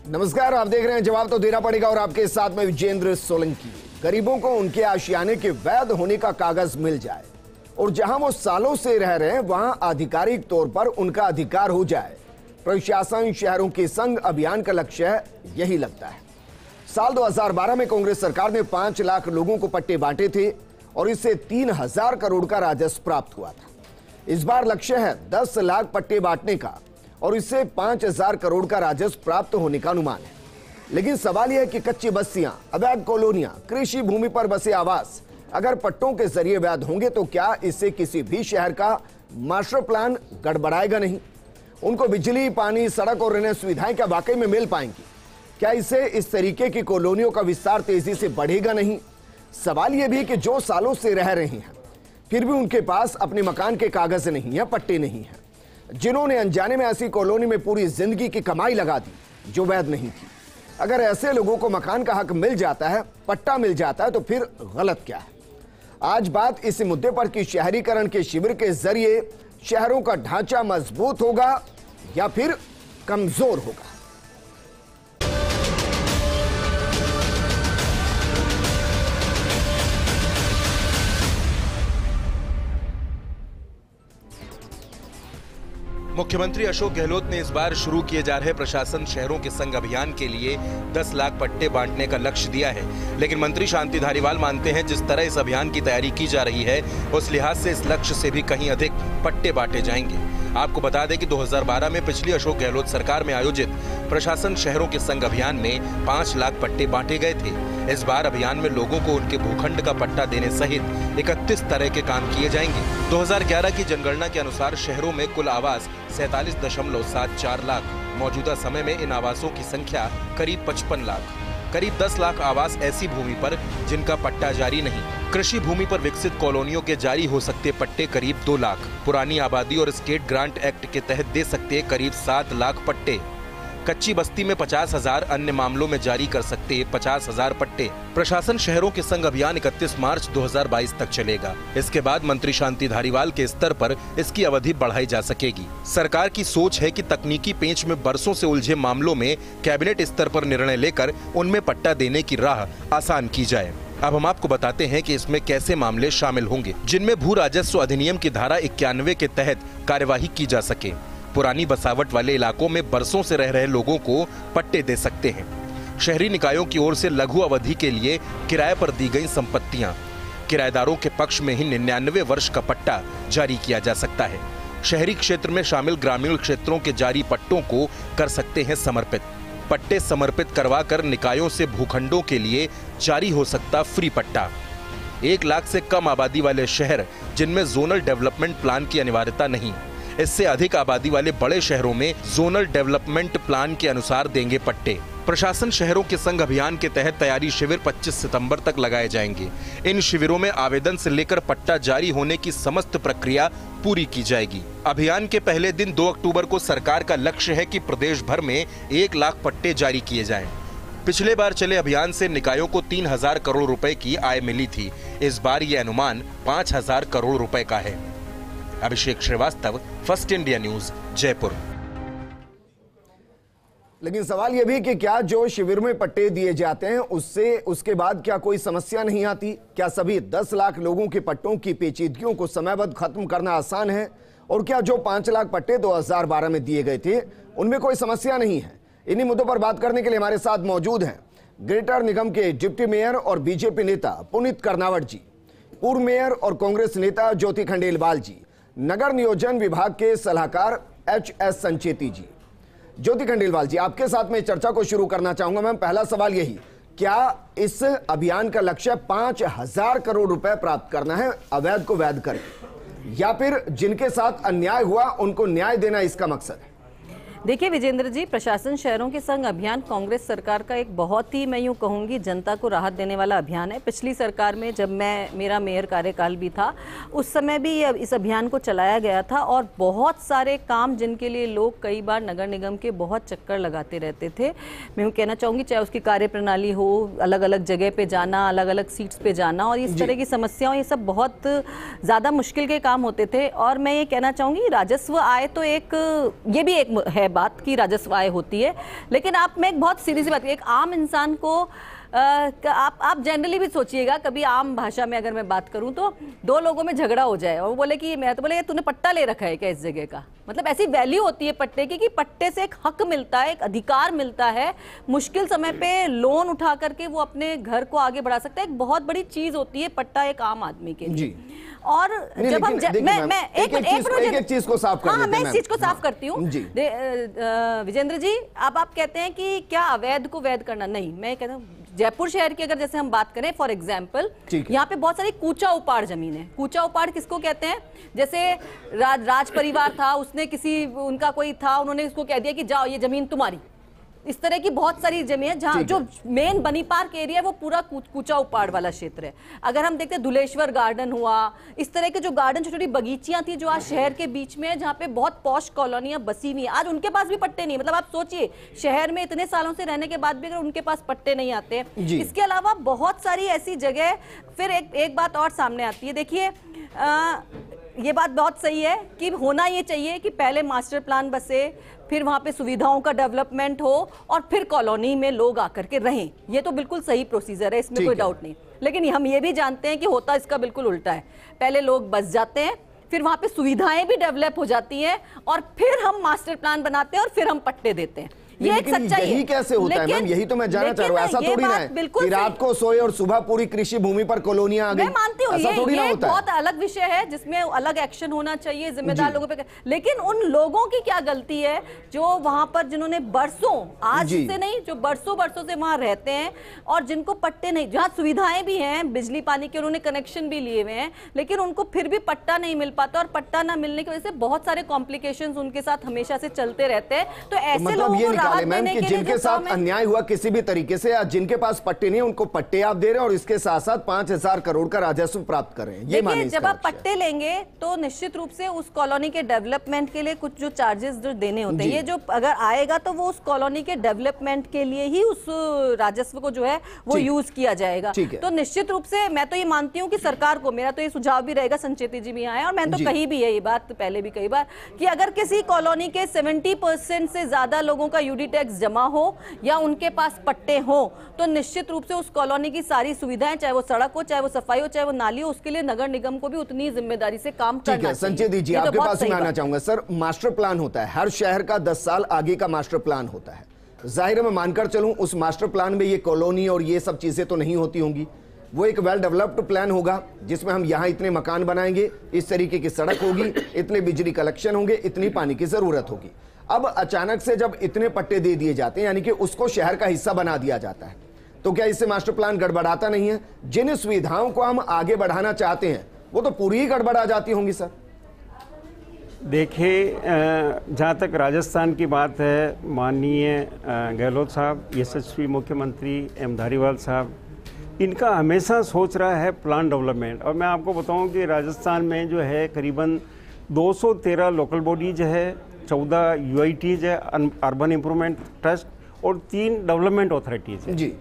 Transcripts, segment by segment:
नमस्कार, आप देख रहे हैं जवाब तो देना पड़ेगा और आपके साथ में विजेंद्र सोलंकी। गरीबों को उनके आशियाने के वैध होने का कागज मिल जाए और जहां वो सालों से रह रहे हैं वहां आधिकारिक तौर पर उनका अधिकार हो जाए। प्रशासन शहरों के संग अभियान का लक्ष्य यही लगता है। साल 2012 में कांग्रेस सरकार ने 5 लाख लोगों को पट्टे बांटे थे और इससे 3000 करोड़ का राजस्व प्राप्त हुआ था। इस बार लक्ष्य है 10 लाख पट्टे बांटने का और इससे 5000 करोड़ का राजस्व प्राप्त होने का अनुमान है। लेकिन सवाल यह है कि कच्ची बस्तियां, अवैध कॉलोनियां, कृषि भूमि पर बसे आवास अगर पट्टों के जरिए वैध होंगे तो क्या इससे किसी भी शहर का मास्टर प्लान गड़बड़ाएगा नहीं? उनको बिजली, पानी, सड़क और अन्य सुविधाएं क्या वाकई में मिल पाएंगी? क्या इससे इस तरीके की कॉलोनियों का विस्तार तेजी से बढ़ेगा नहीं? सवाल यह भी कि जो सालों से रह रहे हैं फिर भी उनके पास अपने मकान के कागज नहीं है, पट्टे नहीं है, जिन्होंने अनजाने में ऐसी कॉलोनी में पूरी जिंदगी की कमाई लगा दी जो वैध नहीं थी। अगर ऐसे लोगों को मकान का हक मिल जाता है, पट्टा मिल जाता है, तो फिर गलत क्या है? आज बात इस मुद्दे पर कि शहरीकरण के शिविर के जरिए शहरों का ढांचा मजबूत होगा या फिर कमजोर होगा। मुख्यमंत्री अशोक गहलोत ने इस बार शुरू किए जा रहे प्रशासन शहरों के संग अभियान के लिए 10 लाख पट्टे बांटने का लक्ष्य दिया है। लेकिन मंत्री शांति धारीवाल मानते हैं जिस तरह इस अभियान की तैयारी की जा रही है उस लिहाज से इस लक्ष्य से भी कहीं अधिक पट्टे बांटे जाएंगे। आपको बता दें कि 2012 में पिछली अशोक गहलोत सरकार में आयोजित प्रशासन शहरों के संग अभियान में 5 लाख पट्टे बांटे गए थे। इस बार अभियान में लोगों को उनके भूखंड का पट्टा देने सहित 31 तरह के काम किए जाएंगे। 2011 की जनगणना के अनुसार शहरों में कुल आवास 47.74 लाख। मौजूदा समय में इन आवासों की संख्या करीब 55 लाख। करीब 10 लाख आवास ऐसी भूमि पर जिनका पट्टा जारी नहीं। कृषि भूमि पर विकसित कॉलोनियों के जारी हो सकते पट्टे करीब 2 लाख। पुरानी आबादी और स्टेट ग्रांट एक्ट के तहत दे सकते करीब 7 लाख पट्टे। कच्ची बस्ती में 50,000, अन्य मामलों में जारी कर सकते 50,000 पट्टे। प्रशासन शहरों के संग अभियान 31 मार्च 2022 तक चलेगा। इसके बाद मंत्री शांति धारीवाल के स्तर पर इसकी अवधि बढ़ाई जा सकेगी। सरकार की सोच है कि तकनीकी पेंच में बरसों से उलझे मामलों में कैबिनेट स्तर पर निर्णय लेकर उनमें पट्टा देने की राह आसान की जाए। अब हम आपको बताते हैं कि इसमें कैसे मामले शामिल होंगे जिनमें भू राजस्व अधिनियम की धारा 91 के तहत कार्यवाही की जा सके। पुरानी बसावट वाले इलाकों में बरसों से रह रहे लोगों को पट्टे दे सकते हैं। शहरी निकायों की ओर से लघु अवधि के लिए किराए पर दी गई संपत्तियां, किराएदारों के पक्ष में ही 99 वर्ष का पट्टा जारी किया जा सकता है। शहरी क्षेत्र में शामिल ग्रामीण क्षेत्रों के जारी पट्टों को कर सकते हैं समर्पित। पट्टे समर्पित करवाकर निकायों से भूखंडों के लिए जारी हो सकता फ्री पट्टा। 1 लाख से कम आबादी वाले शहर जिनमें जोनल डेवलपमेंट प्लान की अनिवार्यता नहीं, इससे अधिक आबादी वाले बड़े शहरों में जोनल डेवलपमेंट प्लान के अनुसार देंगे पट्टे। प्रशासन शहरों के संग अभियान के तहत तैयारी शिविर 25 सितंबर तक लगाए जाएंगे। इन शिविरों में आवेदन से लेकर पट्टा जारी होने की समस्त प्रक्रिया पूरी की जाएगी। अभियान के पहले दिन 2 अक्टूबर को सरकार का लक्ष्य है कि प्रदेश भर में 1 लाख पट्टे जारी किए जाएं। पिछले बार चले अभियान से निकायों को 3000 करोड़ रुपए की आय मिली थी। इस बार ये अनुमान 5000 करोड़ रुपए का है। Abhishek Srivastava, First India News, Jaipur. लेकिन सवाल यह भी कि क्या जो शिविर में पट्टे दिए जाते हैं उससे उसके बाद क्या कोई समस्या नहीं आती? क्या सभी 10 लाख लोगों के पट्टों की पेचीदगियों को समयबद्ध खत्म करना आसान है? और क्या जो 5 लाख पट्टे 2012 में दिए गए थे उनमें कोई समस्या नहीं है? इन्हीं मुद्दों पर बात करने के लिए हमारे साथ मौजूद हैं ग्रेटर निगम के डिप्टी मेयर और बीजेपी नेता पुनीत कर्नावट जी, पूर्व मेयर और कांग्रेस नेता ज्योति खंडेलवाल जी, नगर नियोजन विभाग के सलाहकार HS संचेती जी। ज्योति खंडेलवाल जी, आपके साथ में चर्चा को शुरू करना चाहूंगा। मैम, पहला सवाल यही, क्या इस अभियान का लक्ष्य 5000 करोड़ रुपए प्राप्त करना है अवैध को वैध करके, या फिर जिनके साथ अन्याय हुआ उनको न्याय देना इसका मकसद है? देखिए विजेंद्र जी, प्रशासन शहरों के संग अभियान कांग्रेस सरकार का एक बहुत ही, मैं यूं कहूंगी, जनता को राहत देने वाला अभियान है। पिछली सरकार में जब मेरा मेयर कार्यकाल भी था उस समय भी इस अभियान को चलाया गया था और बहुत सारे काम जिनके लिए लोग कई बार नगर निगम के बहुत चक्कर लगाते रहते थे। मैं यूं कहना चाहूँगी, चाहे उसकी कार्यप्रणाली हो, अलग अलग जगह पर जाना, अलग अलग सीट्स पर जाना और इस तरह की समस्याओं, ये सब बहुत ज़्यादा मुश्किल के काम होते थे। और मैं ये कहना चाहूँगी राजस्व आय तो एक, ये भी एक है बात की राजस्व आय होती है। लेकिन आप, मैं एक बहुत सीधी सी बात, एक आम इंसान को आप जनरली भी सोचिएगा, कभी आम भाषा में अगर मैं बात करूं तो दो लोगों में झगड़ा हो जाए और वो बोले कि मैं तो बोले तूने पट्टा ले रखा है क्या इस जगह का, मतलब ऐसी वैल्यू होती है पट्टे की कि पट्टे से एक हक मिलता है, एक अधिकार मिलता है, मुश्किल समय पे लोन उठा करके वो अपने घर को आगे बढ़ा सकता है। एक बहुत बड़ी चीज होती है पट्टा एक आम आदमी के लिए। और जब हम मैं एक चीज को साफ कर देते हैं। मैं इस चीज को साफ करती हूँ विजेंद्र जी। अब आप कहते हैं कि क्या अवैध को वैध करना, नहीं, मैं कहता हूँ जयपुर शहर की अगर जैसे हम बात करें फॉर एग्जाम्पल, यहाँ पे बहुत सारी कूचा उपाड़ जमीन है। कूचा उपाड़ किसको कहते हैं? जैसे राज परिवार था, उसने किसी, उनका कोई था, उन्होंने उसको कह दिया कि जाओ ये जमीन तुम्हारी। इस तरह की बहुत सारी जमीन है जहाँ जो मेन बनी पार्क एरिया है वो पूरा कूचा उपाड़ वाला क्षेत्र है। अगर हम देखते हैं धुलेश्वर गार्डन हुआ, इस तरह के जो गार्डन, छोटी छोटी बगीचियां थी जो आज शहर के बीच में है, जहाँ पे बहुत पॉश कॉलोनियां बसी हुई है, आज उनके पास भी पट्टे नहीं। मतलब आप सोचिए, शहर में इतने सालों से रहने के बाद भी अगर उनके पास पट्टे नहीं आते हैं। इसके अलावा बहुत सारी ऐसी जगह, फिर एक बात और सामने आती है। देखिए, ये बात बहुत सही है कि होना ये चाहिए कि पहले मास्टर प्लान बसे, फिर वहां पे सुविधाओं का डेवलपमेंट हो और फिर कॉलोनी में लोग आकर के रहें। ये तो बिल्कुल सही प्रोसीजर है, इसमें कोई डाउट नहीं। लेकिन हम ये भी जानते हैं कि होता इसका बिल्कुल उल्टा है। पहले लोग बस जाते हैं, फिर वहां पे सुविधाएं भी डेवलप हो जाती हैं और फिर हम मास्टर प्लान बनाते हैं और फिर हम पट्टे देते हैं। ये एक सच्चाई है। यही कैसे होता है मैम? यही तो मैं जानना चाह रहा हूँ। ऐसा थोड़ी ना है कि रात को सोए और सुबह पूरी कृषि भूमि पर कॉलोनियां आ गई। मैं मानती हूँ ये बहुत अलग विषय है जिसमें अलग एक्शन होना चाहिए जिम्मेदार लोगों पे। लेकिन उन लोगों की क्या गलती है जो वहां पर, जिन्होंने बरसों, आज से नहीं, जो बरसों से वहां रहते हैं और जिनको पट्टे नहीं, जहाँ सुविधाएं भी हैं, बिजली पानी के उन्होंने कनेक्शन भी लिए हुए हैं, लेकिन उनको फिर भी पट्टा नहीं मिल पाता और पट्टा ना मिलने की वजह से बहुत सारे कॉम्प्लिकेशंस उनके साथ हमेशा से चलते रहते हैं। तो ऐसे लोगों को राहत देने के लिए जिनके साथ अन्याय हुआ किसी भी तरीके से, या जिनके पास पट्टे नहीं, उनको पट्टे आप दे रहे हैं और इसके साथ साथ 5,000 करोड़ का राजस्व प्राप्त कर रहे हैं। ये मानिए, जब आप पट्टे लेंगे तो निश्चित रूप से उस कॉलोनी के डेवलपमेंट के लिए कुछ जो चार्जेस जो देने होते हैं, ये जो अगर आएगा तो वो उस कॉलोनी के डेवलपमेंट के लिए ही उस राजस्व को जो है वो यूज किया जाएगा। तो निश्चित रूप से मैं तो ये मानती हूँ कि सरकार को, मेरा तो ये सुझाव भी रहेगा, संचेती जी भी यहाँ है और मैंने तो कही भी है ये बात पहले भी कई बार, कि अगर किसी कॉलोनी के 70% से ज्यादा लोगों का यूडी टैक्स जमा हो या उनके पास पट्टे हो, तो निश्चित रूप से उस कॉलोनी की सारी सुविधाएं, चाहे वो सड़क हो, चाहे वो सफाई हो, चाहे वो नाली हो, उसके लिए नगर निगम को भी उतनी जिम्मेदारी से काम करना चाहिए। संजय जी, आपके पास में आना चाहूंगा। सर, मास्टर प्लान होता है, हर शहर का 10 साल आगे का मास्टर प्लान होता है। जाहिर है मैं मानकर चलूं उस मास्टर प्लान में ये कॉलोनी और ये सब चीजें तो नहीं होती होंगी। वो एक वेल डेवलप्ड प्लान होगा जिसमें हम यहाँ इतने मकान बनाएंगे, इस तरीके की सड़क होगी, इतने बिजली कलेक्शन होंगे, इतनी पानी की जरूरत होगी। अब अचानक से जब इतने पट्टे दे दिए जाते हैं, यानी कि उसको शहर का हिस्सा बना दिया जाता है, तो क्या इससे मास्टर प्लान गड़बड़ाता नहीं है? जिन सुविधाओं को हम आगे बढ़ाना चाहते हैं वो तो पूरी ही गड़बड़ा जाती होंगी। सर देखिए, जहाँ तक राजस्थान की बात है, माननीय गहलोत साहब, यशस्वी मुख्यमंत्री एम धारीवाल साहब, इनका हमेशा सोच रहा है प्लान डेवलपमेंट। और मैं आपको बताऊं कि राजस्थान में जो है करीबन 213 लोकल बॉडीज है, 14 यूआईटीज है, अर्बन इम्प्रूवमेंट ट्रस्ट, और 3 डेवलपमेंट अथॉरिटीज़ है। जी,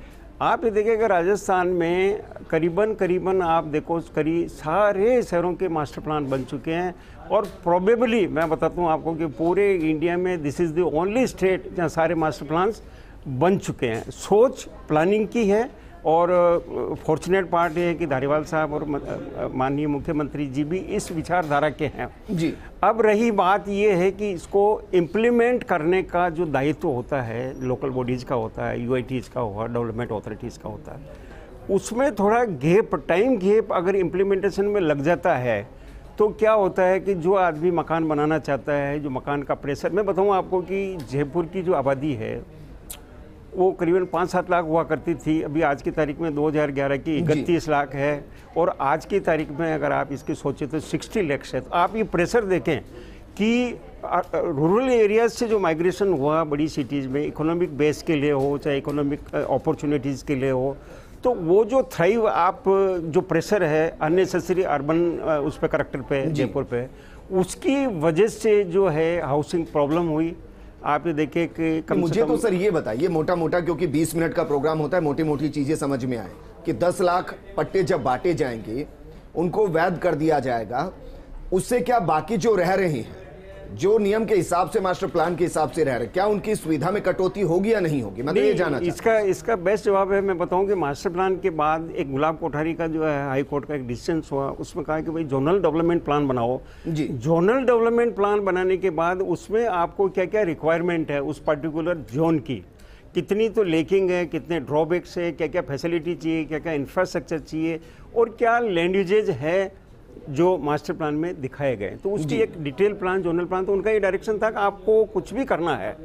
आप ये देखिएगा राजस्थान में करीबन आप देखो सारे शहरों के मास्टर प्लान बन चुके हैं। और प्रोबेबली मैं बताता हूँ आपको कि पूरे इंडिया में this is the only state जहाँ सारे मास्टर प्लान्स बन चुके हैं। सोच प्लानिंग की है और फॉर्चुनेट पार्ट ये है कि धारीवाल साहब और माननीय मुख्यमंत्री जी भी इस विचारधारा के हैं। जी, अब रही बात ये है कि इसको इम्प्लीमेंट करने का जो दायित्व होता है, लोकल बॉडीज़ का होता है, यूआईटीज़ का हुआ, डेवलपमेंट अथॉरिटीज़ का होता है, उसमें थोड़ा टाइम गैप अगर इम्प्लीमेंटेशन में लग जाता है तो क्या होता है कि जो आदमी मकान बनाना चाहता है, जो मकान का प्रेशर, मैं बताऊँ आपको कि जयपुर की जो आबादी है वो करीबन 5-7 लाख हुआ करती थी, अभी आज की तारीख में 2011 की 31 लाख है। और आज की तारीख में अगर आप इसकी सोचें तो 60 लाख है। तो आप ये प्रेशर देखें कि रूरल एरियाज से जो माइग्रेशन हुआ बड़ी सिटीज़ में, इकोनॉमिक बेस के लिए हो चाहे इकोनॉमिक अपॉर्चुनिटीज़ के लिए हो, तो वो जो थ्राइव आप जो प्रेशर है अननेसेसरी अर्बन उस पर करेक्टर पे, जयपुर पे, उसकी वजह से जो है हाउसिंग प्रॉब्लम हुई। आप ये देखिए कि मुझे तो सर ये बताइए मोटा मोटा, क्योंकि 20 मिनट का प्रोग्राम होता है, मोटी मोटी चीजें समझ में आए कि 10 लाख पट्टे जब बांटे जाएंगे, उनको वैध कर दिया जाएगा, उससे क्या बाकी जो रह रहे हैं जो नियम के हिसाब से, मास्टर प्लान के हिसाब से रह रहे, क्या उनकी सुविधा में कटौती होगी या नहीं होगी? मैं तो ये जानना चाहता हूं। इसका बेस्ट जवाब है, मैं बताऊं कि मास्टर प्लान के बाद एक गुलाब कोठारी का जो है हाई कोर्ट का एक डिसीजन हुआ, उसमें कहा कि भाई जोनल डेवलपमेंट प्लान बनाओ जी। जोनल डेवलपमेंट प्लान बनाने के बाद उसमें आपको क्या क्या रिक्वायरमेंट है उस पर्टिकुलर जोन की, कितनी तो लेकिंग है, कितने ड्रॉबैक्स है, क्या क्या फैसिलिटी चाहिए, क्या क्या इंफ्रास्ट्रक्चर चाहिए और क्या लैंड यूजेज है जो मास्टर प्लान में दिखाए गए। तो उसकी एक डिटेल प्लान, जोनल प्लान, तो उनका ये डायरेक्शन था कि आपको कुछ भी करना है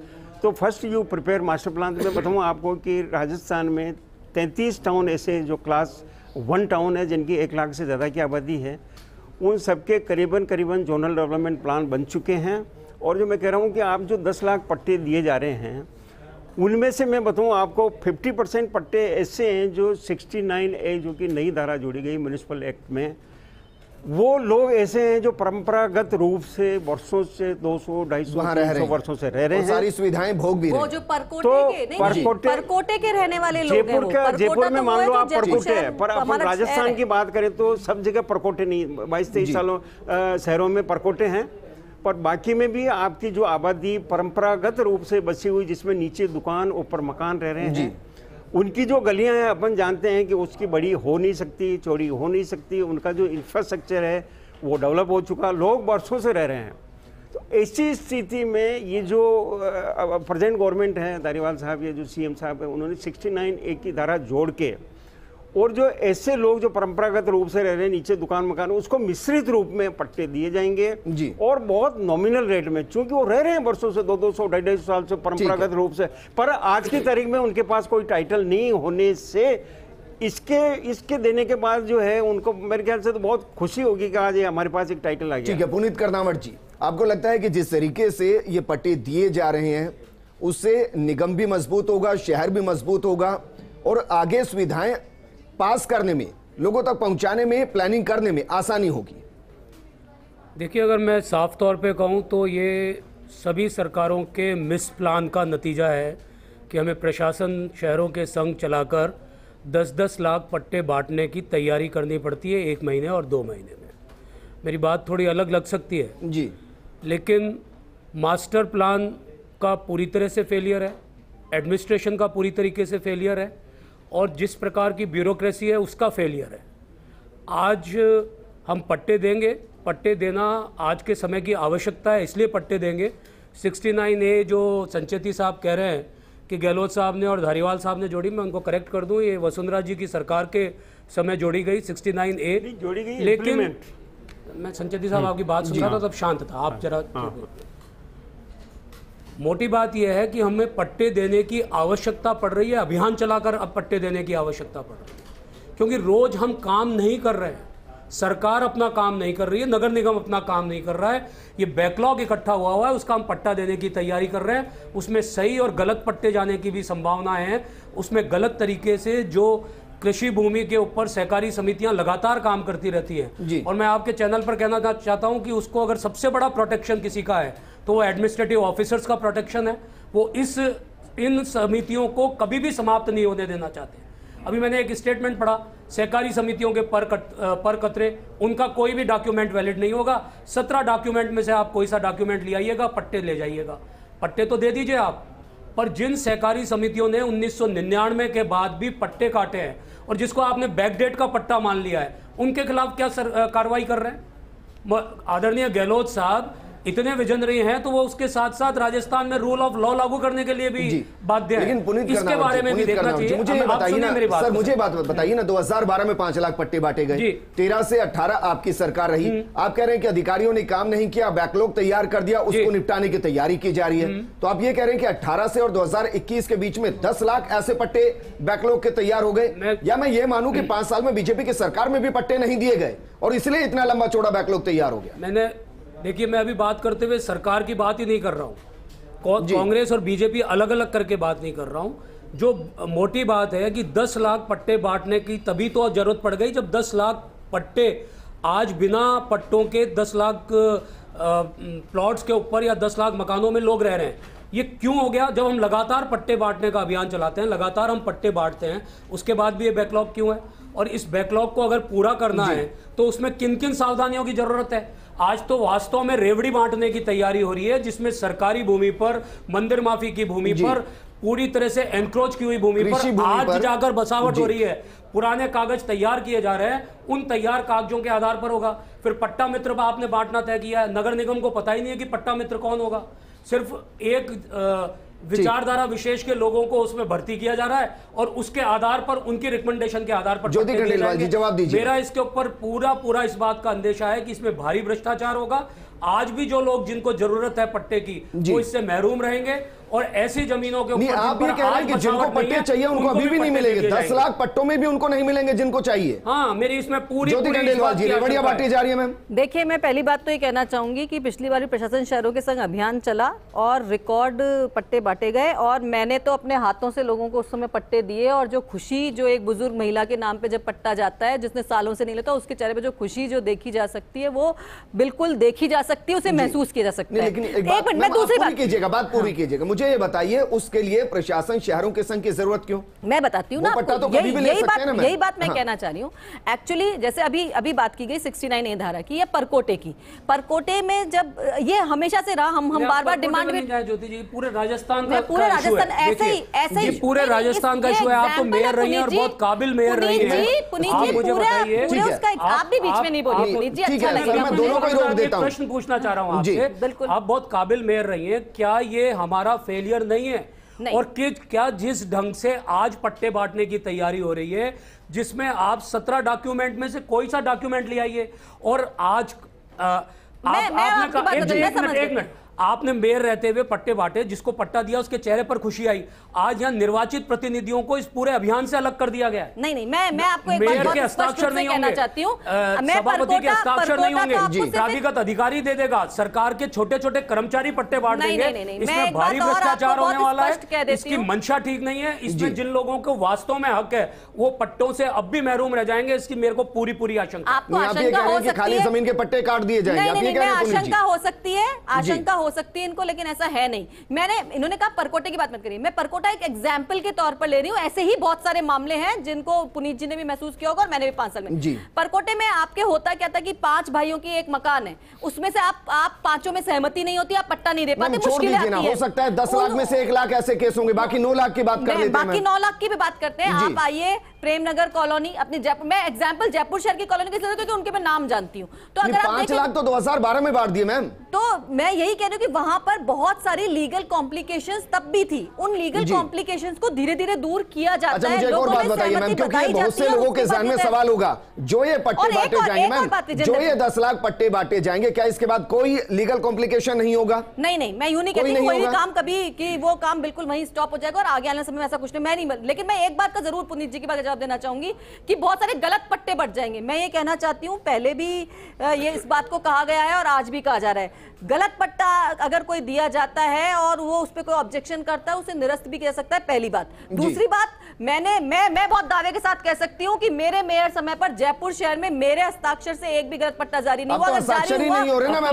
तो first you prepare master plan. तो मैं बताऊँ आपको कि राजस्थान में 33 टाउन ऐसे जो क्लास 1 टाउन है जिनकी 1 लाख से ज़्यादा की आबादी है, उन सबके करीबन जोनल डेवलपमेंट प्लान बन चुके हैं। और जो मैं कह रहा हूँ कि आप जो 10 लाख पट्टे दिए जा रहे हैं उनमें से मैं बताऊँ आपको 50% पट्टे ऐसे हैं जो 69A जो कि नई धारा जोड़ी गई म्यूनिसिपल एक्ट में, वो लोग ऐसे हैं जो परंपरागत रूप से वर्षों से 200-250 वर्षों से रह रहे हैं, सारी सुविधाएं भोग भी रहे हैं। वो जो परकोटे के रहने वाले लोग हैं, जयपुर में मान लो आप परकोटे है, पर अपन राजस्थान की बात करें तो सब जगह परकोटे नहीं, 22-23 सालों शहरों में परकोटे हैं, पर बाकी में भी आपकी जो आबादी परंपरागत रूप से बसी हुई, जिसमें नीचे दुकान ऊपर मकान रह रहे हैं, उनकी जो गलियां हैं अपन जानते हैं कि उसकी बड़ी हो नहीं सकती, चौड़ी हो नहीं सकती, उनका जो इंफ्रास्ट्रक्चर है वो डेवलप हो चुका, लोग वर्षों से रह रहे हैं। तो ऐसी स्थिति में ये जो प्रेजेंट गवर्नमेंट है, धारीवाल साहब, ये जो सीएम साहब है, उन्होंने 69A की धारा जोड़ के और जो ऐसे लोग जो परंपरागत रूप से रह रहे हैं नीचे दुकान मकान, उसको मिश्रित रूप में पट्टे दिए जाएंगे जी। और बहुत नॉमिनल रेट में, क्योंकि वो रह रहे हैं वर्षों से 200-250 साल से परंपरागत रूप से, पर आज की तारीख में उनके पास कोई टाइटल नहीं होने से इसके देने के बाद जो है उनको मेरे ख्याल से तो बहुत खुशी होगी कि आज ये हमारे पास एक टाइटल आ गया। ठीक है पुनीत करनावट जी, आपको लगता है कि जिस तरीके से ये पट्टे दिए जा रहे हैं उससे निगम भी मजबूत होगा, शहर भी मजबूत होगा और आगे सुविधाएं पास करने में, लोगों तक पहुंचाने में, प्लानिंग करने में आसानी होगी? देखिए, अगर मैं साफ तौर पे कहूं तो ये सभी सरकारों के मिस प्लान का नतीजा है कि हमें प्रशासन शहरों के संग चलाकर 10-10 लाख पट्टे बांटने की तैयारी करनी पड़ती है 1 महीने और 2 महीने में। मेरी बात थोड़ी अलग लग सकती है जी, लेकिन मास्टर प्लान का पूरी तरह से फेलियर है, एडमिनिस्ट्रेशन का पूरी तरीके से फेलियर है और जिस प्रकार की ब्यूरोक्रेसी है उसका फेलियर है। आज हम पट्टे देंगे, पट्टे देना आज के समय की आवश्यकता है, इसलिए पट्टे देंगे। 69A जो संचेती साहब कह रहे हैं कि गहलोत साहब ने और धारीवाल साहब ने जोड़ी, मैं उनको करेक्ट कर दूं, ये वसुंधरा जी की सरकार के समय जोड़ी गई 69A जोड़ी गई, लेकिन मैं संचेती साहब आपकी बात सुन रहा था तब शांत था, आप जरा मोटी बात यह है कि हमें पट्टे देने की आवश्यकता पड़ रही है, अभियान चलाकर अब पट्टे देने की आवश्यकता पड़ रही है, क्योंकि रोज हम काम नहीं कर रहे हैं, सरकार अपना काम नहीं कर रही है, नगर निगम अपना काम नहीं कर रहा है, ये बैकलॉग इकट्ठा हुआ है, उसका हम पट्टा देने की तैयारी कर रहे हैं। उसमें सही और गलत पट्टे जाने की भी संभावनाएं हैं, उसमें गलत तरीके से जो कृषि भूमि के ऊपर सहकारी समितियां लगातार काम करती रहती हैं, और मैं आपके चैनल पर कहना चाहता हूं कि उसको अगर सबसे बड़ा प्रोटेक्शन किसी का है तो वो एडमिनिस्ट्रेटिव ऑफिसर्स का प्रोटेक्शन है। वो इन समितियों को कभी भी समाप्त नहीं होने देना चाहते। अभी मैंने एक स्टेटमेंट पढ़ा, सहकारी समितियों के पर कतरे, उनका कोई भी डॉक्यूमेंट वैलिड नहीं होगा। 17 डॉक्यूमेंट में से आप कोई सा डॉक्यूमेंट ले आइएगा, पट्टे ले जाइएगा, पट्टे तो दे दीजिए आप। पर जिन सहकारी समितियों ने 1999 के बाद भी पट्टे काटे हैं और जिसको आपने बैकडेट का पट्टा मान लिया है, उनके खिलाफ क्या कार्रवाई कर रहे हैं? आदरणीय गहलोत साहब इतने विजनरी हैं तो वो उसके साथ साथ राजस्थान में रूल ऑफ लॉ लागू करने के लिए भी बाध्य है। लेकिन इसके बारे में भी देखना चाहिए। मुझे बताइए ना सर, मुझे बात बताइए ना, 2012 में 5 लाख पट्टे बांटे गए, 13 से 18 आपकी सरकार रही, आप कह रहे हैं कि अधिकारियों ने काम नहीं किया, बैकलॉग तैयार कर दिया, उसको निपटाने की तैयारी की जा रही है। तो आप ये कह रहे हैं कि 18 से और 2021 के बीच में 10 लाख ऐसे पट्टे बैकलॉग के तैयार हो गए, या मैं ये मानूं कि 5 साल में बीजेपी की सरकार में भी पट्टे नहीं दिए गए और इसलिए इतना लंबा चौड़ा बैकलॉग तैयार हो गया? मैंने देखिए, मैं अभी बात करते हुए सरकार की बात ही नहीं कर रहा हूँ, कांग्रेस और बीजेपी अलग अलग करके बात नहीं कर रहा हूँ। जो मोटी बात है कि 10 लाख पट्टे बांटने की तभी तो जरूरत पड़ गई जब 10 लाख पट्टे आज बिना पट्टों के 10 लाख प्लॉट्स के ऊपर या 10 लाख मकानों में लोग रह रहे हैं। ये क्यों हो गया? जब हम लगातार पट्टे बांटने का अभियान चलाते हैं, लगातार हम पट्टे बांटते हैं, उसके बाद भी ये बैकलॉग क्यों है? और इस बैकलॉग को अगर पूरा करना है तो उसमें किन किन सावधानियों की जरूरत है। आज तो वास्तव में रेवड़ी बांटने की तैयारी हो रही है, जिसमें सरकारी भूमि पर, मंदिर माफी की भूमि पर, पूरी तरह से एनक्रोच की हुई भूमि पर आज जाकर बसावट हो रही है। पुराने कागज तैयार किए जा रहे हैं, उन तैयार कागजों के आधार पर होगा। फिर पट्टा मित्र पर आपने बांटना तय किया है, नगर निगम को पता ही नहीं है कि पट्टा मित्र कौन होगा। सिर्फ एक विचारधारा विशेष के लोगों को उसमें भर्ती किया जा रहा है और उसके आधार पर, उनकी रिकमेंडेशन के आधार पर ज्योति खंडेलवाल जी जवाब दीजिए। मेरा इसके ऊपर पूरा इस बात का अंदेशा है कि इसमें भारी भ्रष्टाचार होगा। आज भी जो लोग जिनको जरूरत है पट्टे की वो इससे महरूम रहेंगे और ऐसी जमीनों के ऊपर आप ये कह रहे हैं कि जिनको पट्टे चाहिए उनको अभी भी नहीं मिलेंगे। 10 लाख पट्टों में भी उनको नहीं मिलेंगे जिनको चाहिए। हाँ, मेरी इसमें पूरी ज्योति खंडेलवाल जी रेवड़ियां बांटी जा रही है मैम। देखिए, मैं पहली बात तो ये कहना चाहूंगी कि पिछली बार प्रशासन शहरों के संग अभियान चला और रिकॉर्ड पट्टे बांटे गए और मैंने तो अपने हाथों से लोगों को उस समय पट्टे दिए। और जो खुशी जो एक बुजुर्ग महिला के नाम पे जब पट्टा जाता है, जिसने सालों से नहीं लेता, उसके चेहरे पे जो खुशी जो देखी जा सकती है वो बिल्कुल देखी जा सकती है, उसे महसूस किया जा सकता है। लेकिन एक बात मैं दूसरी बात कीजिएगा, बात पूरी कीजिएगा। मुझे ये बताइए, उसके लिए प्रशासन शहरों के संघ की जरूरत क्यों? मैं बताती हूँ ना, यही बात मैं कहना चाह रही हूँ। एक्चुअली जैसे अभी बात की गई 69A धारा की या परकोटे की, परकोटे में जब ये हमेशा से रहा, हम बार बार डिमांड भी, ज्योति जी पूरे राजस्थान का पूरे राजस्थान ऐसे ही पूरे राजस्थान का इशू है। आप तो मेयर रही हैं और बहुत काबिल मेयर रही हैं। पुनीत जी मुझे बताइए, आप भी बीच में नहीं बोलिए पुनीत जी, अच्छा लगेगा। मैं दोनों को ही रोक देता हूं। प्रश्न पूछना चाह रहा हूं आपसे, आप बहुत काबिल मेयर रही हैं, क्या ये हमारा फेलियर नहीं है? और क्या जिस ढंग से आज पट्टे बांटने की तैयारी हो रही है, जिसमें आप 17 डॉक्यूमेंट में से कोई सा डॉक्यूमेंट ले आइए और आज एक मिनट आपने मेयर रहते हुए पट्टे बांटे, जिसको पट्टा दिया उसके चेहरे पर खुशी आई। आज यहाँ निर्वाचित प्रतिनिधियों को इस पूरे अभियान से अलग कर दिया गया है। नहीं, मैं आपको एक मेयर के हस्ताक्षर नहीं होंगे, सभापति के हस्ताक्षर नहीं होंगे, प्राधिकृत अधिकारी दे देगा, सरकार के छोटे छोटे कर्मचारी पट्टे बांट देंगे। इसमें भारी भ्रष्टाचार होने वाला है, इसकी मंशा ठीक नहीं है। इसमें जिन लोगों को वास्तव में हक है वो पट्टों से अब भी महरूम रह जाएंगे, इसकी मेरे को पूरी आशंका। खाली जमीन के पट्टे काट दिए जाएंगे, आशंका हो सकती है, आशंका हो सकती है इनको, लेकिन ऐसा है नहीं। इन्होंने कहा परकोटे की बात मत करिए, मैं परकोटा एक एग्जांपल के तौर पर ले रही हूं। ऐसे ही बहुत सारे मामले हैं जिनको पुनीत जी ने भी महसूस किया होगा और मैंने भी 5 साल में। परकोटे में आपके होता क्या था कि 5 भाइयों की एक मकान है, उसमें से आप पांचों में सहमति नहीं होती, आप पट्टा नहीं दे पाते, मुश्किल आती है। हो सकता है 10 लाख में से 1 लाख ऐसे केस होंगे, बाकी 9 लाख की बात कर लेते हैं। बाकी 9 लाख की भी बात करते हैं। आप आइए प्रेमनगर कॉलोनी, अपनी जयपुर, मैं एग्जांपल जयपुर शहर की कॉलोनी की जरूरत है क्योंकि उनके मैं नाम जानती हूं। तो अगर 5 लाख तो 2012 में बांट दिए मैम। तो मैं यही कह रही हूं कि वहां पर बहुत सारी लीगल कॉम्प्लिकेशंस तब भी थी, उन लीगल कॉम्प्लिकेशंस को धीरे धीरे दूर किया जाता है। मुझे एक और बात बताइए मैम, क्योंकि बहुत से लोगों के ज़हन में सवाल होगा, जो ये पट्टे बांटे जाएंगे मैम, जो ये 10 लाख पट्टे बांटे जाएंगे, क्या इसके बाद कोई लीगल कॉम्प्लिकेशन नहीं होगा? नहीं, मैं यूं नहीं कहती कोई काम कभी कि वो काम बिल्कुल वहीं स्टॉप हो जाएगा और आगे आने समय में ऐसा कुछ नहीं, मैं नहीं। लेकिन मैं एक बात का जरूर पुनीत जी की बात का जवाब देना चाहूंगी कि बहुत सारे गलत पट्टे बट जाएंगे। मैं ये कहना चाहती हूं, पहले भी ये इस बात को कहा गया है और आज भी कहा जा रहा है, गलत पट्टा अगर कोई दिया जाता है और वो उस पर कोई ऑब्जेक्शन करता है, उसे निरस्त भी किया जा सकता है, पहली बात। दूसरी बात, मैं बहुत दावे के साथ कह सकती हूँ कि मेरे मेयर समय पर जयपुर शहर में मेरे हस्ताक्षर से एक भी गलत पट्टा जारी नहीं हुआ। अगर जारी हुआ,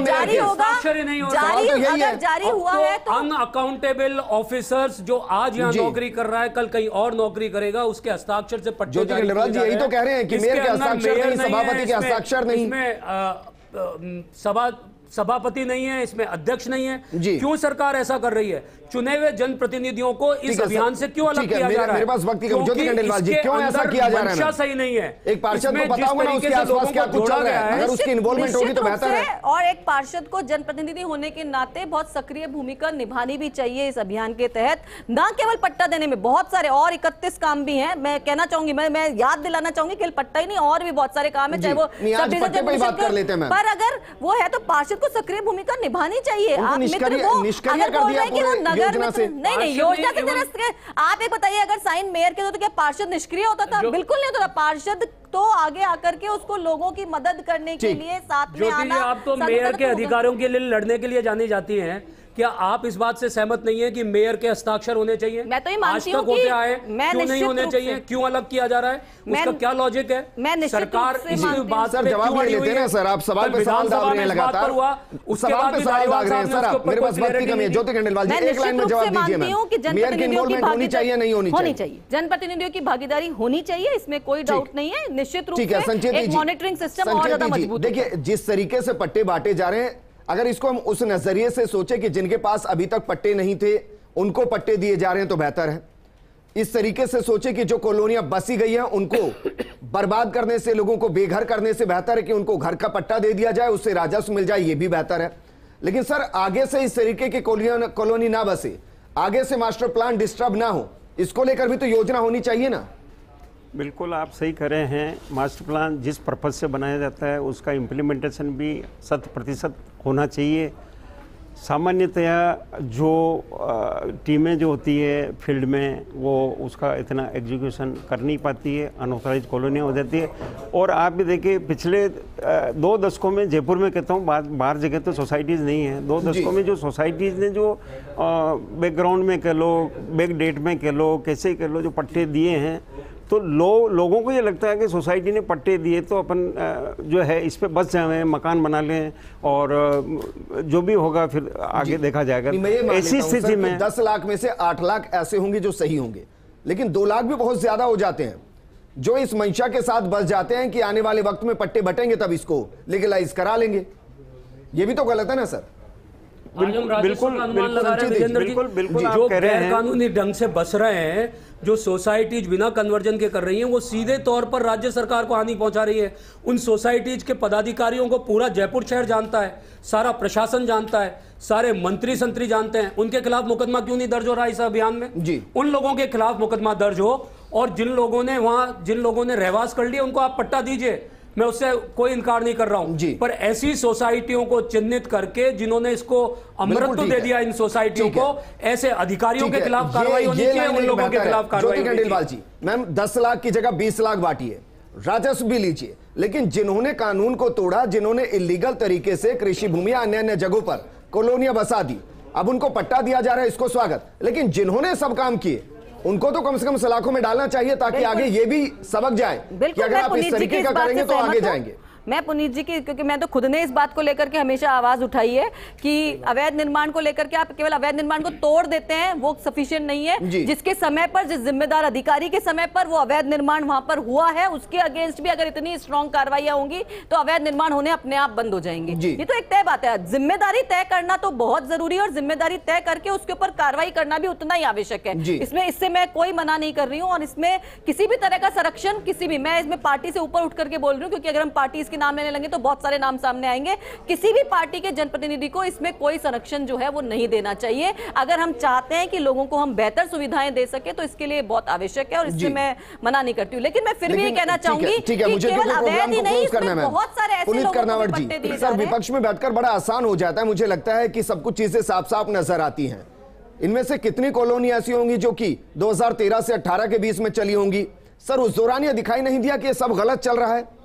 जारी होगा, जारी हुआ है तो अनअकाउंटेबल ऑफिसर्स जो आज यहाँ नौकरी कर रहा है, कल कहीं और नौकरी करेगा, उसके हस्ताक्षर से पट्टे जारी किए जा रहे हैं। यही तो कह रहे हैं कि मेयर के हस्ताक्षर नहीं, सभापति के हस्ताक्षर नहीं, इसमें सभापति नहीं है, इसमें अध्यक्ष नहीं है। क्यों सरकार ऐसा कर रही है? चुने हुए जनप्रतिनिधियों को इस अभियान से क्यों अलग किया जा रहा है? मेरे पास वक्त की कमी, ज्योति खंडेलवाल जी, क्यों ऐसा किया जा रहा है? सही नहीं है। एक पार्षद को पता होगा ना उसके आसपास क्या कुछ चल रहा है, अगर उसकी इन्वॉल्वमेंट होगी तो बेहतर है। और एक पार्षद को जनप्रतिनिधि होने के नाते बहुत सक्रिय भूमिका निभानी भी चाहिए इस अभियान के तहत, न केवल पट्टा देने में, बहुत सारे और 31 काम भी हैं। मैं कहना चाहूंगी, मैं याद दिलाना चाहूंगी कि पट्टा ही नहीं और भी बहुत सारे काम है, चाहे वो पर अगर वो है तो पार्षद को सक्रिय भूमिका निभानी चाहिए। आप निष्क्रिय कर दिया पूरे योजना से। नहीं, योजना से निरस्त। आप एक बताइए, अगर साइन मेयर के तो क्या पार्षद निष्क्रिय होता था? बिल्कुल नहीं होता था। पार्षद तो आगे आकर के उसको लोगों की मदद करने के लिए साथ में आना। आप तो मेयर के अधिकारों के लिए लड़ने के लिए जानी जाती हैं, क्या आप इस बात से सहमत नहीं है कि मेयर के हस्ताक्षर होने चाहिए? मैं तो ये मानती हूं आज तक होते आए, मैं क्यों नहीं होने चाहिए? क्यों अलग किया जा रहा है? उसका क्या लॉजिक है? सरकार इस बात सर जवाब ले लेते हैं ना सर, आप सवाल पे सवाल दाग रहे हैं लगातार, उसके बाद भी सवाल दाग रहे हैं सर आप। मेरे पास वक्त की कमी है। ज्योति खंडेलवाल जी, एक लाइन में जवाब दीजिए। मेयर की इन्वॉल्वमेंट होनी चाहिए, नहीं होनी चाहिए? जनप्रतिनिधियों की भागीदारी होनी चाहिए, इसमें कोई डाउट नहीं है। निश्चित रूप से एक मॉनिटरिंग सिस्टम और ज्यादा मजबूत। देखिए, जिस तरीके से पट्टे बांटे जा रहे हैं, अगर इसको हम उस नजरिए से सोचे कि जिनके पास अभी तक पट्टे नहीं थे उनको पट्टे दिए जा रहे हैं तो बेहतर है। इस तरीके से सोचे कि जो कॉलोनियां बसी गई हैं उनको बर्बाद करने से, लोगों को बेघर करने से बेहतर है कि उनको घर का पट्टा दे दिया जाए, उससे राजस्व मिल जाए, ये भी बेहतर है। लेकिन सर आगे से इस तरीके की कॉलोनी ना बसे, आगे से मास्टर प्लान डिस्टर्ब ना हो, इसको लेकर भी तो योजना होनी चाहिए ना। बिल्कुल आप सही कह रहे हैं। मास्टर प्लान जिस पर्पज़ से बनाया जाता है उसका इम्प्लीमेंटेशन भी 100% होना चाहिए। सामान्यतया जो टीमें जो होती है फील्ड में वो उसका इतना एग्जीक्यूशन कर नहीं पाती है, अनऑथराइज कॉलोनियाँ हो जाती है। और आप भी देखिए पिछले 2 दशकों में, जयपुर में कहता हूँ, बाहर जगह तो सोसाइटीज़ नहीं है, 2 दशकों में जो सोसाइटीज़ ने जो बैकग्राउंड में कह लो, बैक डेट में कह लो, कैसे कह लो, जो पट्टे दिए हैं, तो लोगों को ये लगता है कि सोसाइटी ने पट्टे दिए तो अपन जो है इस पे बस जाएं, मकान बना लें और जो भी होगा फिर आगे देखा जाएगा। ऐसी स्थिति में 10 लाख में से 8 लाख ऐसे होंगे जो सही होंगे, लेकिन 2 लाख भी बहुत ज्यादा हो जाते हैं जो इस मंशा के साथ बस जाते हैं कि आने वाले वक्त में पट्टे बटेंगे तब इसको लीगलाइज करा लेंगे। ये भी तो गलत है ना सर। जो गैर कानूनी ढंग से बस रहे हैं, जो सोसाइटीज बिना कन्वर्जन के कर रही हैं, वो सीधे तौर पर राज्य सरकार को हानि पहुंचा रही है। उन सोसाइटीज के पदाधिकारियों को पूरा जयपुर शहर जानता है, सारा प्रशासन जानता है, सारे मंत्री संतरी जानते हैं। उनके खिलाफ मुकदमा क्यों नहीं दर्ज हो रहा इस अभियान में? जी, उन लोगों के खिलाफ मुकदमा दर्ज हो और जिन लोगों ने रहवास कर लिया उनको आप पट्टा दीजिए, मैं उससे कोई इनकार नहीं कर रहा हूं। पर ऐसी सोसाइटियों को चिन्हित करके जिन्होंने इसको अमृत दे दिया इन सोसाइटियों को, ऐसे अधिकारियों के खिलाफ कार्रवाई होनी चाहिए, उन लोगों के खिलाफ कार्रवाई होनी चाहिए। जी मैम, 10 लाख की जगह 20 लाख बांटिए, राजस्व भी लीजिए, लेकिन जिन्होंने कानून को तोड़ा, जिन्होंने इलीगल तरीके से कृषि भूमि अन्य अन्य जगहों पर कॉलोनियां बसा दी, अब उनको पट्टा दिया जा रहा है, इसको स्वागत। लेकिन जिन्होंने सब काम किए उनको तो कम से कम सलाखों में डालना चाहिए ताकि आगे ये भी सबक जाए कि अगर आप इस तरीके का करेंगे तो आगे जाएंगे। मैं पुनीत जी की, क्योंकि मैं तो खुद ने इस बात को लेकर के हमेशा आवाज उठाई है कि अवैध निर्माण को लेकर के आप केवल अवैध निर्माण को तोड़ देते हैं वो सफिशिएंट नहीं है। जिसके समय पर, जिस जिम्मेदार अधिकारी के समय पर वो अवैध निर्माण वहां पर हुआ है, उसके अगेंस्ट भी अगर इतनी स्ट्रांग कार्रवाइयां होंगी तो अवैध निर्माण होने अपने आप बंद हो जाएंगे। ये तो एक तय बात है। जिम्मेदारी तय करना तो बहुत जरूरी है और जिम्मेदारी तय करके उसके ऊपर कार्रवाई करना भी उतना ही आवश्यक है। इससे मैं कोई मना नहीं कर रही हूँ और इसमें किसी भी तरह का संरक्षण, मैं इसमें पार्टी से ऊपर उठ करके बोल रही हूँ, क्योंकि अगर हम पार्टी इसके नाम लेने लगे तो बहुत सारे नाम सामने आएंगे। किसी भी पार्टी के जनप्रतिनिधि को इसमें कोई संरक्षण जो है वो नहीं देना चाहिए। अगर हम चाहते हैं कि लोगों को हम बेहतर सुविधाएं दे सके तो इसके लिए बहुत आवश्यक है और इससे मैं मना नहीं करती हूँ। लेकिन मैं फिर भी ये कहना चाहूंगी कि केवल अवैध ही नहीं, इसमें बहुत सारे ऐसे लोगों को पट्टे दिए जा रहे हैं। विपक्ष में बैठकर बड़ा आसान हो जाता है, मुझे लगता है कि सब कुछ चीजें साफ साफ नजर आती हैं। इनमें से कितनी कॉलोनी ऐसी होंगी जो कि 2013 से 18 के बीच में चली होंगी? सर उस दौरान यह दिखाई नहीं दिया कि ये सब गलत चल रहा है?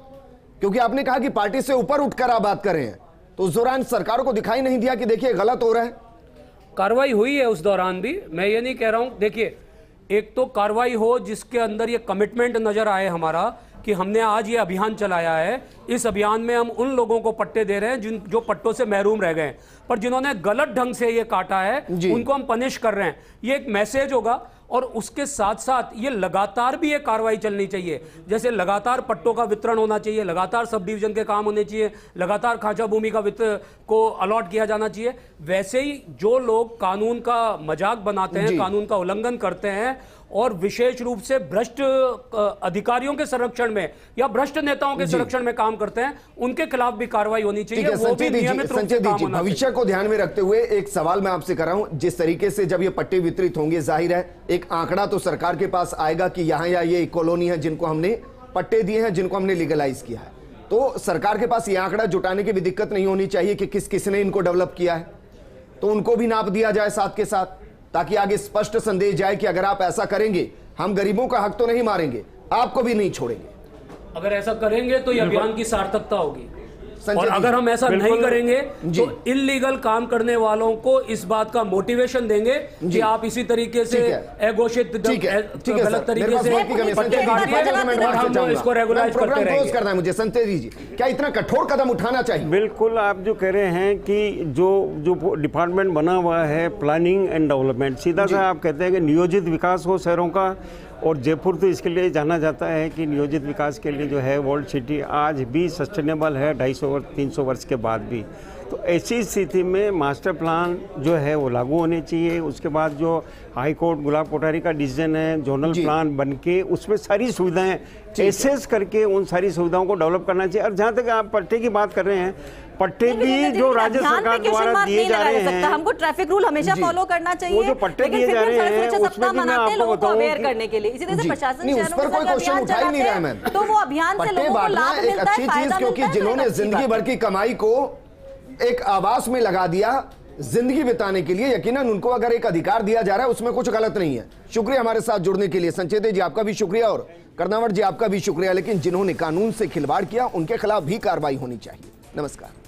क्योंकि आपने कहा कि पार्टी से ऊपर उठकर आप बात कर रहे हैं, तो उस दौरान सरकारों को दिखाई नहीं दिया कि देखिए गलत हो रहा है? कार्रवाई हुई है उस दौरान भी, मैं ये नहीं कह रहा हूं। देखिए, एक तो कार्रवाई हो जिसके अंदर ये कमिटमेंट नजर आए हमारा कि हमने आज ये अभियान चलाया है, इस अभियान में हम उन लोगों को पट्टे दे रहे हैं जो पट्टों से महरूम रह गए, पर जिन्होंने गलत ढंग से ये काटा है उनको हम पनिश कर रहे हैं। ये एक मैसेज होगा और उसके साथ साथ ये लगातार भी ये कार्रवाई चलनी चाहिए। जैसे लगातार पट्टों का वितरण होना चाहिए, लगातार सब डिवीजन के काम होने चाहिए, लगातार खांचा भूमि का वितरण को अलॉट किया जाना चाहिए। वैसे ही जो लोग कानून का मजाक बनाते हैं, कानून का उल्लंघन करते हैं और विशेष रूप से भ्रष्ट अधिकारियों के संरक्षण में या भ्रष्ट नेताओं के संरक्षण में काम करते हैं, उनके खिलाफ भी कार्रवाई होनी चाहिए। वो भी नियमित रूप से काम होना चाहिए। भविष्य को ध्यान में रखते हुए एक सवाल मैं आपसे कर रहा हूं, जिस तरीके से जब ये पट्टे वितरित होंगे, जाहिर है एक आंकड़ा तो सरकार के पास आएगा कि यहां या ये कॉलोनी है जिनको हमने पट्टे दिए हैं, जिनको हमने लीगलाइज किया है, तो सरकार के पास ये आंकड़ा जुटाने की भी दिक्कत नहीं होनी चाहिए कि किसने इनको डेवलप किया है, तो उनको भी नाप दिया जाए साथ के साथ, ताकि आगे स्पष्ट संदेश जाए कि अगर आप ऐसा करेंगे हम गरीबों का हक तो नहीं मारेंगे, आपको भी नहीं छोड़ेंगे। अगर ऐसा करेंगे तो यह अभियान की सार्थकता होगी। और अगर हम ऐसा नहीं करेंगे तो इल्लीगल काम करने वालों को इस बात का मोटिवेशन देंगे कि आप इसी तरीके से अघोषित गलत तरीके से पट्टे काटिए और हम इसको रेगुलाइज करते रहेंगे। करना है मुझे संजय जी, क्या इतना कठोर कदम उठाना चाहिए? बिल्कुल, आप जो कह रहे हैं कि जो डिपार्टमेंट बना हुआ है प्लानिंग एंड डेवलपमेंट, सीधा सा आप कहते हैं कि नियोजित विकास हो शहरों का, और जयपुर तो इसके लिए जाना जाता है कि नियोजित विकास के लिए जो है वर्ल्ड सिटी आज भी सस्टेनेबल है 250 और 300 वर्ष के बाद भी। तो ऐसी स्थिति में मास्टर प्लान जो है वो लागू होने चाहिए। उसके बाद जो हाई कोर्ट गुलाब कोठारी का डिसीजन है, जोनल प्लान बनके उसमें सारी सुविधाएं एसेस करके उन सारी सुविधाओं को डेवलप करना चाहिए। और जहाँ तक आप पट्टे की बात कर रहे हैं, पट्टे भी जो राज्य सरकार द्वारा दिए जा रहे हैं, हमको ट्रैफिक रूल हमेशा फॉलो करना चाहिए। वो जो पट्टे दिए जा रहे हैं उसमें भी मैं आपको बताऊं करने के लिए, इसी तरह से प्रशासन उस पर कोई क्वेश्चन उठा ही नहीं रहा है मैम। तो वो अभियान से लोगों को लाभ एक मिलता है, अच्छी चीज, क्योंकि जिन्होंने जिंदगी भर की कमाई को एक आवास में लगा दिया जिंदगी बिताने के लिए, यकीनन उनको अगर एक अधिकार दिया जा रहा है उसमें कुछ गलत नहीं है। शुक्रिया हमारे साथ जुड़ने के लिए। संचेते जी आपका भी शुक्रिया और कर्नावट जी आपका भी शुक्रिया। लेकिन जिन्होंने कानून से खिलवाड़ किया उनके खिलाफ भी कार्रवाई होनी चाहिए। नमस्कार।